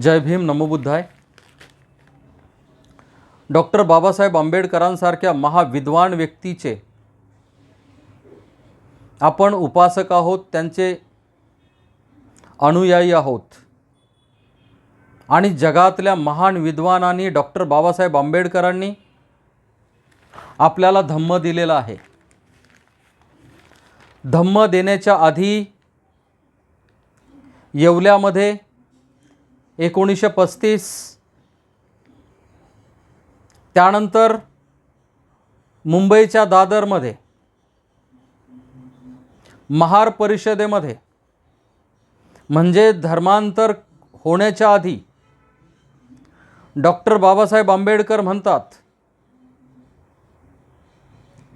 जय भीम, नमो बुद्धाय. Doctor Babasaheb आंबेडकरांसारख्या महाविद्वान व्यक्तीचे आपण उपासक आहोत, त्यांचे अनुयायी आहोत. आणि जगातल्या महान विद्वानांनी डॉक्टर बाबासाहेब आंबेडकरांनी आपल्याला धम्म दिलेला आहे. धम्म देण्याच्या आधी येवल्यामध्ये 1935, त्यानंतर मुंबईच्या दादरमध्ये महार परिषदेमध्ये, म्हणजे धर्मांतर होण्याच्या आधी डॉक्टर बाबासाहेब आंबेडकर म्हणतात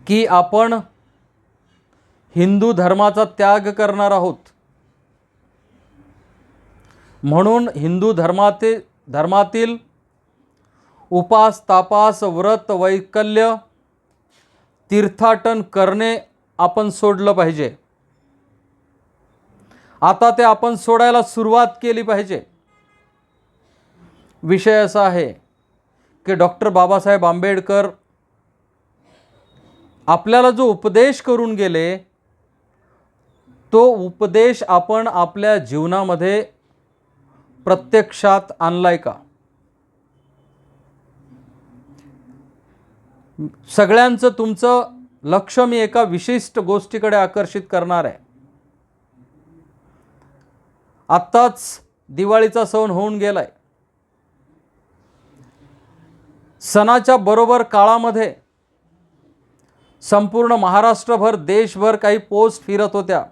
की आपण हिंदू धर्माचा त्याग करणार आहोत. म्हणून हिंदू धर्मातील उपास, तापास, व्रत, वैकल्य, तीर्थाटन करणे आपण सोडलं पाहिजे. आता ते आपण सोडायला सुरुवात केली पाहिजे. विषय असा आहे की डॉक्टर बाबासाहेब आंबेडकर आपल्याला जो उपदेश करून गेले, तो उपदेश आपण आपल्या जीवनामध्ये प्रत्यक्षात आणलाय का? सगळ्यांचं तुमचं लक्ष मी एका विशिष्ट गोष्टीकडे आकर्षित करणार आहे. आत्ताच दिवाळीचा सण होऊन गेलाय. सणाच्या बरोबर काळामध्ये संपूर्ण महाराष्ट्रभर, देशभर काही पोस्ट फिरत होत्या.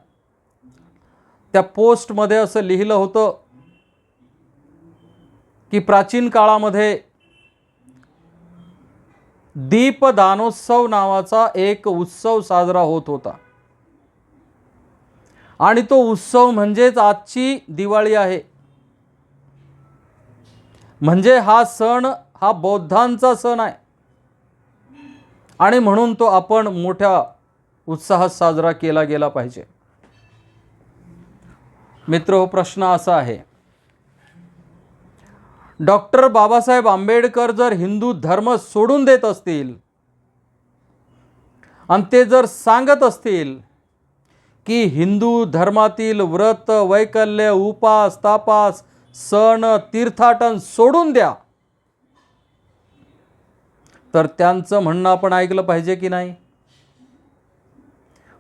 त्या पोस्टमध्ये असं लिहिलं होतं की प्राचीन काळामध्ये दीपदानोत्सव नावाचा एक उत्सव साजरा होत होता. आणि तो उत्सव म्हणजेच आजची दिवाळी आहे. म्हणजे हा सण हा बौद्धांचा सण आहे आणि म्हणून तो आपण मोठ्या उत्साहात साजरा केला गेला पाहिजे. मित्र, प्रश्न असा आहे, डॉक्टर बाबासाहेब आंबेडकर जर हिंदू धर्म सोडून देत असतील आणि ते जर सांगत असतील की हिंदू धर्मातील व्रत, वैकल्य, उपास, तापास, सण, तीर्थाटन सोडून द्या, तर त्यांचं म्हणणं आपण ऐकलं पाहिजे की नाही?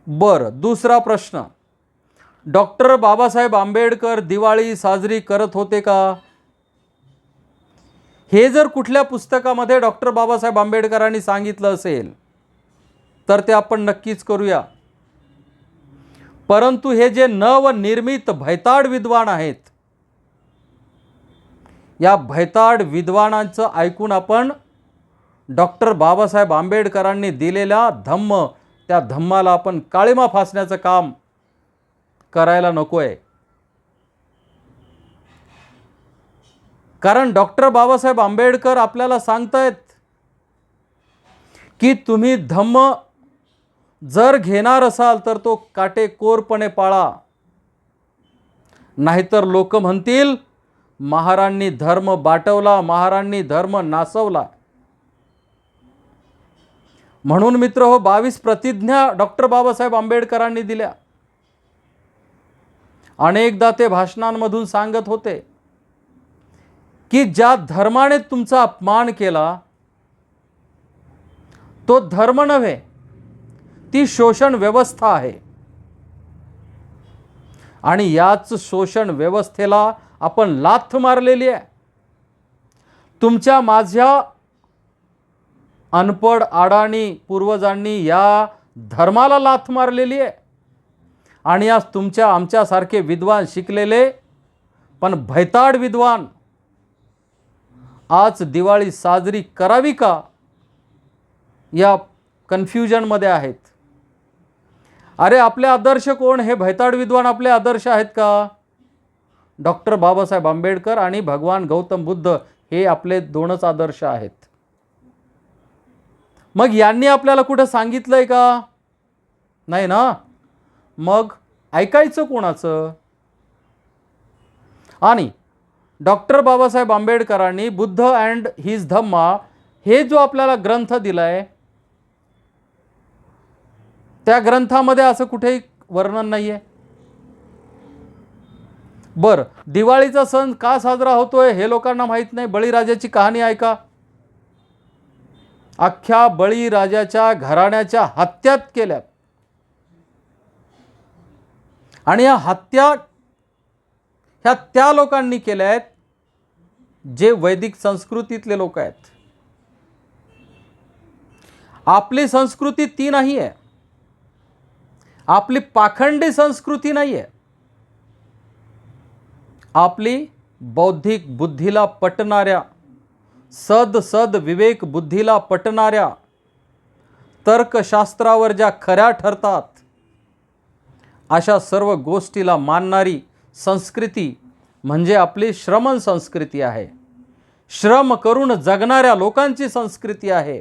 बरं, दुसरा प्रश्न, डॉक्टर बाबासाहेब आंबेडकर दिवाळी साजरी करत होते का? हे जर कुठल्या पुस्तकामध्ये डॉक्टर बाबासाहेब आंबेडकरांनी सांगितलं असेल तर ते आपण नक्कीच करूया. परंतु हे जे नवनिर्मित भैताड विद्वान आहेत, या भैताड विद्वानांचं ऐकून आपण डॉक्टर बाबासाहेब आंबेडकरांनी दिलेल्या धम्म, त्या धम्माला आपण काळिमा फासण्याचं काम करायला नको आहे. कारण डॉक्टर बाबासाहेब आंबेडकर आपल्याला सांगतायत की तुम्ही धम्म जर घेणार असाल तर तो काटेकोरपणे पाळा, नाहीतर लोक म्हणतील महारांनी धर्म बाटवला, महारांनी धर्म नासवला. म्हणून मित्र हो, 22 प्रतिज्ञा डॉक्टर बाबासाहेब आंबेडकरांनी दिल्या. अनेकदा ते भाषणांमधून सांगत होते की ज्या धर्माने तुमचा अपमान केला तो धर्म नव्हे, ती शोषण व्यवस्था आहे. आणि याच शोषण व्यवस्थेला आपण लाथ मारलेली आहे. तुमच्या माझ्या अनपढ अडाणी पूर्वजांनी या धर्माला लाथ मारलेली आहे. आणि आज तुमच्या आमच्यासारखे विद्वान, शिकलेले पण भैताड विद्वान आज दिवाळी साजरी करावी का या कन्फ्युजनमध्ये आहेत. अरे, आपले आदर्श कोण? हे भैताड विद्वान आपले आदर्श आहेत का? डॉक्टर बाबासाहेब आंबेडकर आणि भगवान गौतम बुद्ध हे आपले दोनच आदर्श आहेत. मग यांनी आपल्याला कुठं सांगितलंय का? नाही ना. मग ऐकायचं कोणाचं? आणि डॉक्टर बाबासाहेब आंबेडकरांनी बुद्ध अँड हिज धम्मा हे जो आपल्याला ग्रंथ दिलाय, त्या ग्रंथामध्ये असं कुठेही वर्णन नाही आहे. बरं, दिवाळीचा सण का साजरा होतोय हे लोकांना माहीत नाही. बळीराजाची कहाणी ऐका. अख्ख्या बळीराजाच्या घराण्याच्या हत्यात केल्यात, आणि या हत्या ह्या त्या लोकांनी केल्या आहेत जे वैदिक संस्कृतीतले लोक आहेत. आपली संस्कृती ती नाही आहे. आपली पाखंडी संस्कृती नाही आहे. आपली बौद्धिक बुद्धीला पटणाऱ्या, सद विवेक बुद्धीला पटणाऱ्या, तर्कशास्त्रावर ज्या खऱ्या ठरतात अशा सर्व गोष्टीला मानणारी संस्कृती म्हणजे आपली श्रमण संस्कृती आहे. श्रम करून जगणाऱ्या लोकांची संस्कृती आहे.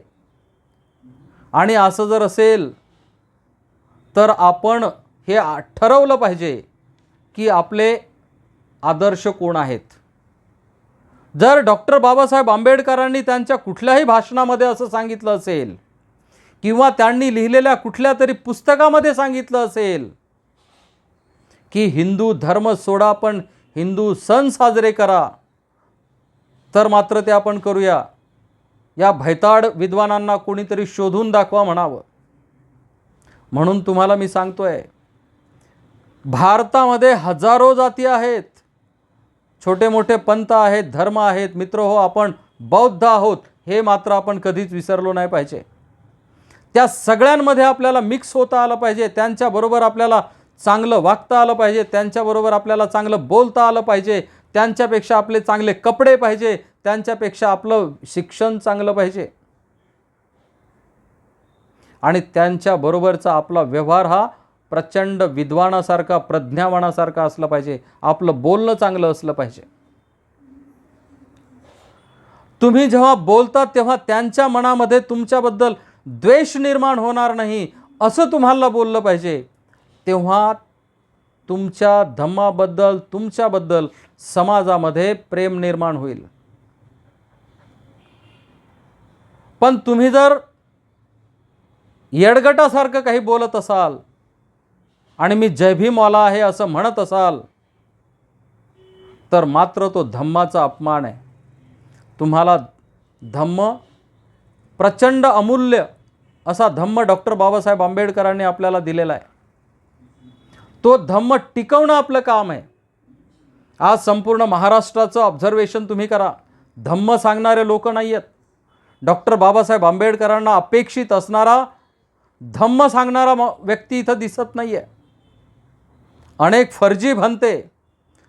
आणि असं जर असेल तर आपण हे ठरवलं पाहिजे की आपले आदर्श कोण आहेत. जर डॉक्टर बाबासाहेब आंबेडकरांनी त्यांच्या कुठल्याही भाषणामध्ये असं सांगितलं असेल किंवा त्यांनी लिहिलेल्या कुठल्या तरी पुस्तकामध्ये सांगितलं असेल की हिंदू धर्म सोडा पण हिंदू सण साजरे करा, तर मात्र ते आपण करूया. या भैताड विद्वानांना कोणीतरी शोधून दाखवा म्हणावं. म्हणून तुम्हाला मी सांगतोय, भारतामध्ये हजारो जाती आहेत, छोटे मोठे पंथ आहेत, धर्म आहेत. मित्र हो, आपण बौद्ध आहोत हे मात्र आपण कधीच विसरलो नाही पाहिजे. त्या सगळ्यांमध्ये आपल्याला मिक्स होता आलं पाहिजे. त्यांच्याबरोबर आपल्याला चांगलं वागता आलं पाहिजे, त्यांच्याबरोबर आपल्याला चांगलं बोलता आलं पाहिजे, त्यांच्यापेक्षा आपले चांगले कपडे पाहिजे, त्यांच्यापेक्षा आपलं शिक्षण चांगलं पाहिजे, आणि त्यांच्याबरोबरचा आपला व्यवहार हा प्रचंड विद्वानासारखा, प्रज्ञावानासारखा असला पाहिजे. आपलं बोलणं चांगलं असलं पाहिजे. तुम्ही जेव्हा बोलता तेव्हा त्यांच्या मनामध्ये तुमच्याबद्दल द्वेष निर्माण होणार नाही असं तुम्हाला बोललं पाहिजे. तेव्हा तुमच्या धम्माबद्दल, तुमच्याबद्दल समाजामध्ये प्रेम निर्माण होईल. पण तुम्ही जर येडगटासारखं काही बोलत असाल आणि मी जय भीमवाला आहे असं म्हणत असाल तर मात्र तो धम्माचा अपमान आहे. तुम्हाला धम्म, प्रचंड अमूल्य असा धम्म डॉक्टर बाबासाहेब आंबेडकरांनी आपल्याला दिलेला आहे. तो धम्म टिकवणं आपलं काम आहे. आज संपूर्ण महाराष्ट्राचं ऑब्झर्वेशन तुम्ही करा. धम्म सांगणारे लोक नाही आहेत. डॉक्टर बाबासाहेब आंबेडकरांना अपेक्षित असणारा धम्म सांगणारा व्यक्ती इथं दिसत नाही आहे. अनेक फर्जी भंते,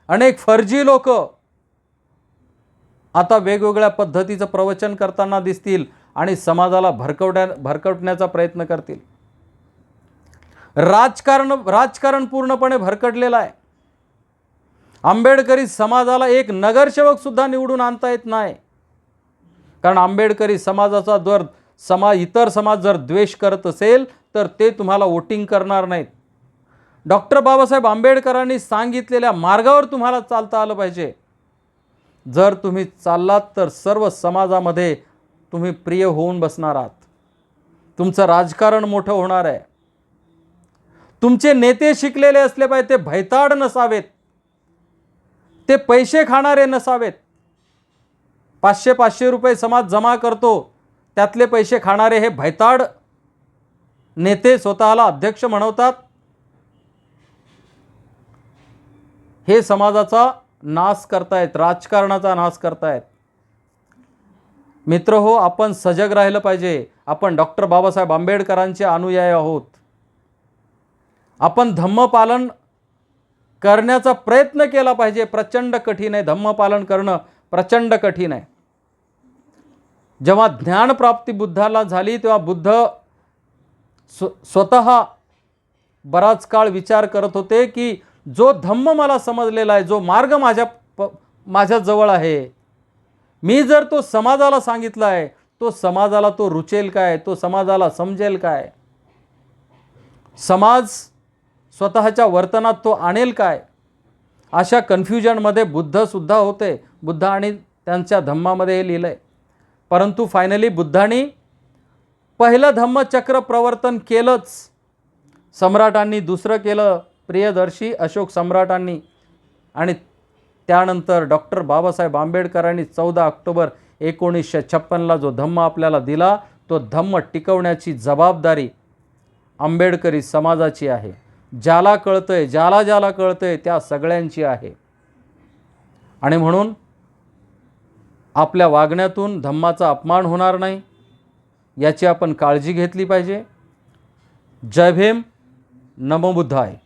अनेक फर्जी लोक आता वेगवेगळ्या पद्धतीचं प्रवचन करताना दिसतील आणि समाजाला भरकटण्याचा प्रयत्न करतील. राजकारण पूर्णपणे भरकटलेलं आहे. आंबेडकरी समाजाला एक नगरसेवक सुद्धा निवडून आणता येत नाही, कारण आंबेडकरी समाजाचा जर इतर समाज जर द्वेष करत असेल तर ते तुम्हाला वोटिंग करणार नाहीत. डॉक्टर बाबासाहेब आंबेडकरांनी सांगितलेल्या मार्गावर तुम्हाला चालता आलं पाहिजे. जर तुम्ही चाललात तर सर्व समाजामध्ये तुम्ही प्रिय होऊन बसणार आहात. तुमचं राजकारण मोठं होणार आहे. तुमचे नेते शिकलेले असले पाहिजे. ते भैताड नसावेत, ते पैसे खाणारे नसावेत. 500-500 रुपये समाज जमा करतो, त्यातले पैसे खाणारे हे भैताड नेते स्वतःला अध्यक्ष म्हणवतात. हे समाजाचा नाश करतायत, राजकारणाचा नाश करतायत. मित्र हो, आपण सजग राहिलं पाहिजे. आपण डॉक्टर बाबासाहेब आंबेडकरांचे अनुयायी आहोत. आपण धम्मपालन करण्याचा प्रयत्न केला पाहिजे. प्रचंड कठीण आहे, धम्मपालन करणं प्रचंड कठीण आहे. जेव्हा ज्ञानप्राप्ती बुद्धाला झाली तेव्हा बुद्ध स्वतः बराच काळ विचार करत होते की जो धम्म मला समजलेला आहे, जो मार्ग माझ्या जवळ आहे, मी जर तो समाजाला सांगितला आहे, तो समाजाला तो रुचेल काय, तो समाजाला समजेल काय, समाज स्वतःच्या वर्तनात तो आणेल काय. अशा कन्फ्युजनमध्ये बुद्धसुद्धा होते. बुद्ध आणि त्यांच्या धम्मामध्ये हे लिहिलं आहे. परंतु फायनली बुद्धांनी पहिलं धम्मचक्र प्रवर्तन केलंच. सम्राटांनी दुसरं केलं, प्रियदर्शी अशोक सम्राटांनी. आणि त्यानंतर डॉक्टर बाबासाहेब आंबेडकरांनी 14 ऑक्टोबर 1956ला जो धम्म आपल्याला दिला, तो धम्म टिकवण्याची जबाबदारी आंबेडकरी समाजाची आहे. ज्याला कळतंय, ज्याला कळतंय त्या सगळ्यांची आहे. आणि म्हणून आपल्या वागण्यातून धम्माचा अपमान होणार नाही याची आपण काळजी घेतली पाहिजे. जय भीम. नमो बुद्धाय.